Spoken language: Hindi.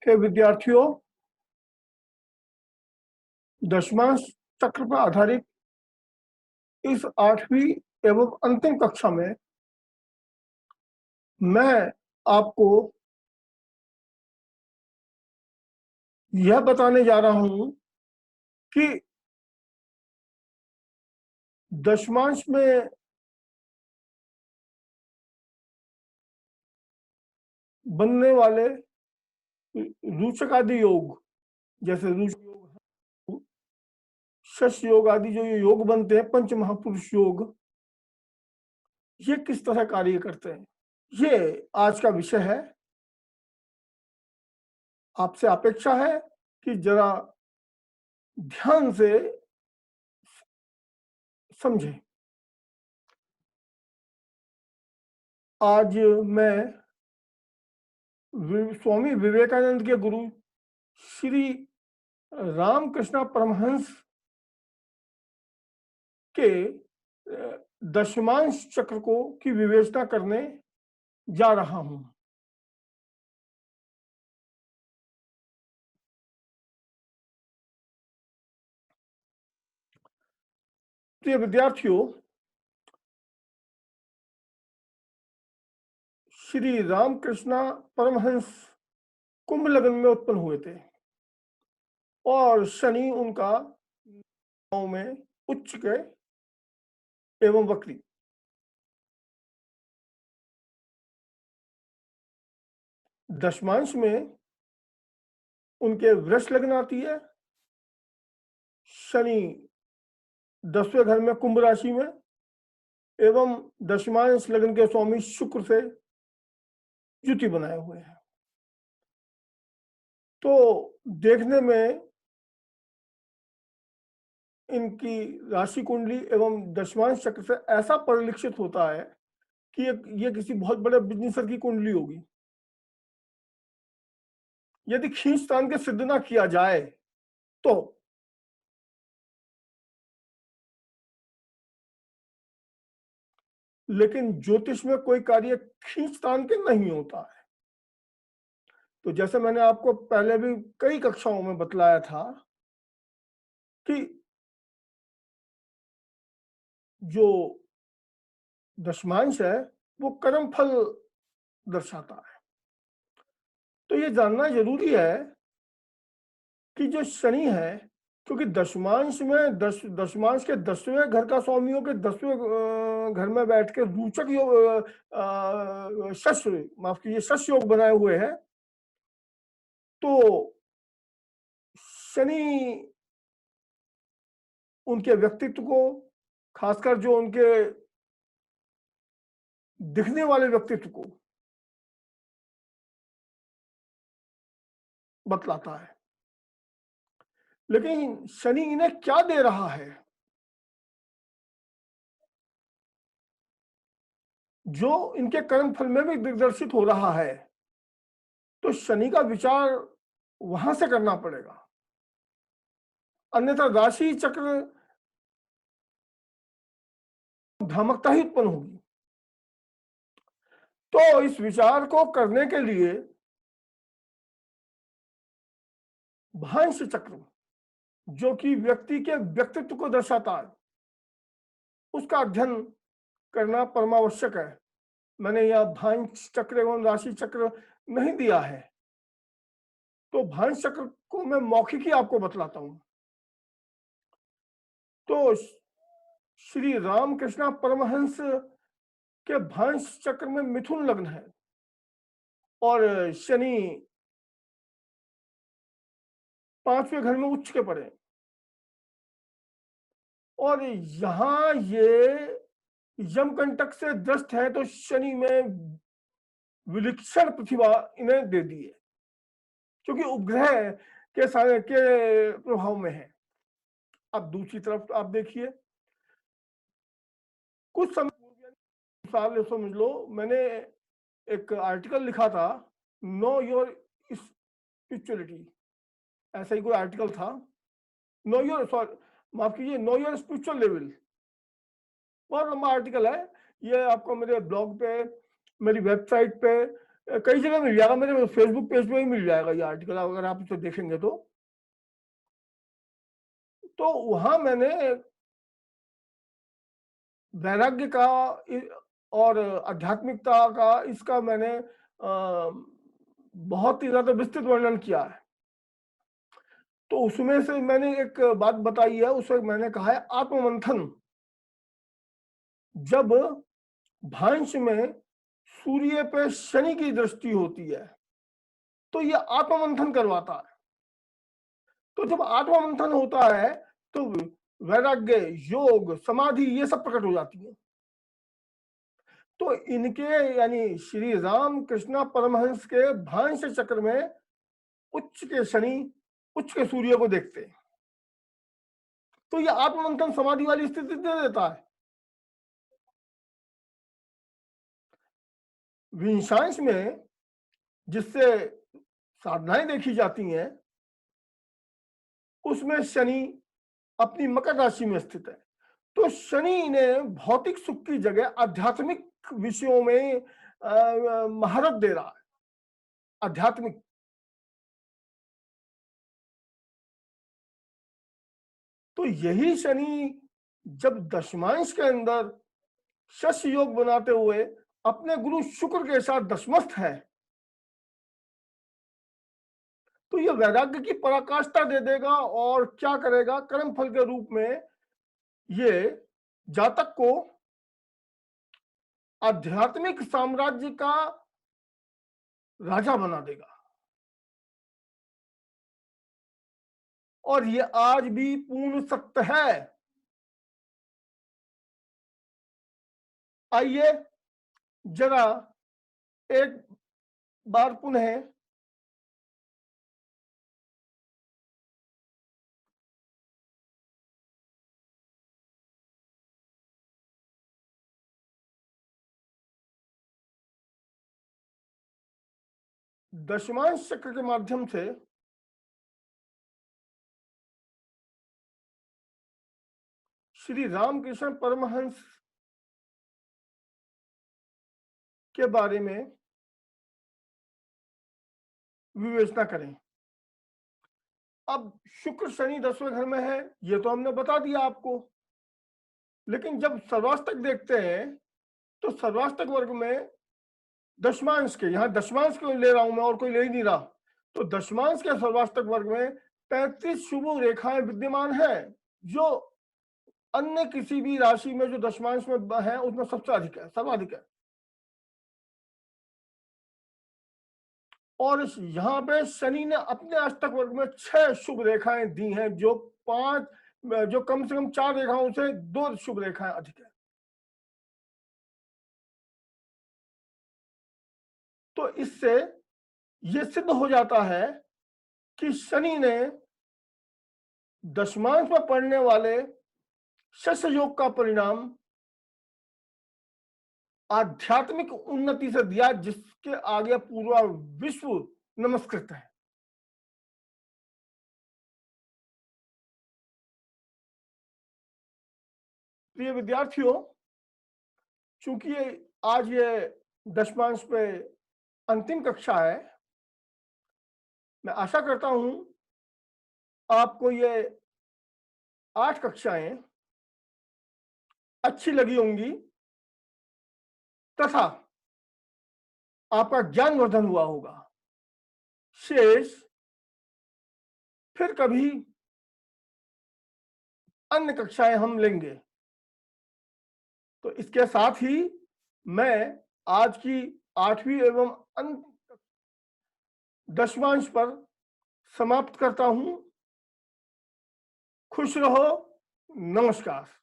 के विद्यार्थियों, दशमांश चक्र पर आधारित इस 8वीं एवं अंतिम कक्षा में मैं आपको यह बताने जा रहा हूं कि दशमांश में बनने वाले रूचक आदि योग, जैसे रूचक योग, शश योग आदि जो ये योग बनते हैं, पंच महापुरुष योग, ये किस तरह कार्य करते हैं, ये आज का विषय है। आपसे अपेक्षा है कि जरा ध्यान से समझें। आज मैं स्वामी विवेकानंद के गुरु श्री रामकृष्ण परमहंस के दशमांश चक्र को की विवेचना करने जा रहा हूं। प्रिय विद्यार्थियों, श्री रामकृष्ण परमहंस कुंभ लग्न में उत्पन्न हुए थे और शनि उनका में उच्च के एवं वक्री। दशमांश में उनके वृष लग्न आती है, शनि 10वें घर में कुंभ राशि में एवं दशमांश लग्न के स्वामी शुक्र से युति बनाए हुए हैं। तो देखने में इनकी राशि कुंडली एवं दशमांश चक्र से ऐसा परिलक्षित होता है कि ये किसी बहुत बड़े बिजनेसर की कुंडली होगी। यदि खींचतान के सिद्ध ना किया जाए तो लेकिन ज्योतिष में कोई कार्य खींचतान के नहीं होता है। तो जैसे मैंने आपको पहले भी कई कक्षाओं में बतलाया था कि जो दशमांश है वो कर्म फल दर्शाता है। तो ये जानना जरूरी है कि जो शनि है, क्योंकि दशमांश में दशमांश के 10वें घर का स्वामियों के 10वें घर में बैठ के रूचक योग माफ कीजिए शश योग बनाए हुए हैं। तो शनि उनके व्यक्तित्व को, खासकर जो उनके दिखने वाले व्यक्तित्व को बतलाता है। लेकिन शनि इन्हें क्या दे रहा है जो इनके कर्म फल में भी दिग्दर्शित हो रहा है? तो शनि का विचार वहां से करना पड़ेगा, अन्यथा राशि चक्र भ्रामकता ही उत्पन्न होगी। तो इस विचार को करने के लिए भांश चक्र, जो कि व्यक्ति के व्यक्तित्व को दर्शाता है, उसका अध्ययन करना परमावश्यक है। मैंने यह भांश चक्र एवं राशि चक्र नहीं दिया है, तो भांश चक्र को मैं मौखिक ही आपको बतलाता हूं। तो श्री रामकृष्ण परमहंस के भांश चक्र में मिथुन लग्न है और शनि 5वें घर में उच्च के पड़े, और यहां ये यमकंटक से ग्रस्त है। तो शनि में विलक्षण प्रतिभा इन्हें दे दी है, क्योंकि उपग्रह के प्रभाव में है। अब दूसरी तरफ आप देखिए, कुछ समय साल समझ लो, मैंने एक आर्टिकल लिखा था, नो योर स्पिरिचुअलिटी, ऐसा ही कोई आर्टिकल था। नो योर, सॉरी माफ कीजिए, नो योर स्पिरिचुअल लेवल, बहुत लंबा आर्टिकल है। ये आपको मेरे ब्लॉग पे, मेरी वेबसाइट पे कई जगह मिल जाएगा, मेरे फेसबुक पेज पे ही मिल जाएगा ये आर्टिकल, अगर आप इसे देखेंगे तो वहां मैंने वैराग्य का और आध्यात्मिकता का इसका मैंने बहुत ही ज्यादा विस्तृत वर्णन किया है। तो उसमें से मैंने एक बात बताई है, उसमें मैंने कहा है आत्ममंथन। जब भांस में सूर्य पे शनि की दृष्टि होती है तो यह आत्ममंथन करवाता है। तो जब आत्ममंथन होता है तो वैराग्य, योग, समाधि ये सब प्रकट हो जाती है। तो इनके यानी श्री राम कृष्णा परमहंस के भांस चक्र में उच्च के शनि, उच्च के सूर्य को देखते हैं, तो यह आत्ममंथन समाधि वाली स्थिति दे देता है। विंशांश में जिससे साधनाएं देखी जाती हैं उसमें शनि अपनी मकर राशि में स्थित है। तो शनि ने भौतिक सुख की जगह आध्यात्मिक विषयों में महारत दे रहा है, आध्यात्मिक। तो यही शनि जब दशमांश के अंदर शस्य योग बनाते हुए अपने गुरु शुक्र के साथ दशमस्थ है, तो यह वैराग्य की पराकाष्ठा दे देगा और क्या करेगा, कर्म फल के रूप में ये जातक को आध्यात्मिक साम्राज्य का राजा बना देगा। और ये आज भी पूर्ण सत्य है। आइए जरा एक बार पुनः दशमांश चक्र के माध्यम से श्री रामकृष्ण परमहंस के बारे में विवेचना करें। अब शुक्र शनि 10वें घर में है, ये तो हमने बता दिया आपको। लेकिन जब सर्वाष्टक देखते हैं तो सर्वाष्टक वर्ग में दशमांश के, यहां दशमांश को ले रहा हूं मैं और कोई ले ही नहीं रहा, तो दशमांश के सर्वाष्टक वर्ग में 35 शुभ रेखाएं विद्यमान है, जो अन्य किसी भी राशि में जो दशमांश में है उसमें सबसे अधिक है, सर्वाधिक है। और यहां पे शनि ने अपने अष्टक वर्ग में 6 शुभ रेखाएं दी हैं, जो कम से कम 4 रेखाओं से 2 शुभ रेखाएं अधिक है। तो इससे यह सिद्ध हो जाता है कि शनि ने दशमांश में पड़ने वाले शस्य योग का परिणाम आध्यात्मिक उन्नति से दिया, जिसके आगे पूरा विश्व नमस्कृत है। प्रिय विद्यार्थियों, चूंकि आज ये दशमांश पे अंतिम कक्षा है, मैं आशा करता हूं आपको ये 8 कक्षाएं अच्छी लगी होंगी तथा आपका ज्ञानवर्धन हुआ होगा। शेष फिर कभी अन्य कक्षाएं हम लेंगे। तो इसके साथ ही मैं आज की 8वीं एवं अंत दशमांश पर समाप्त करता हूं। खुश रहो। नमस्कार।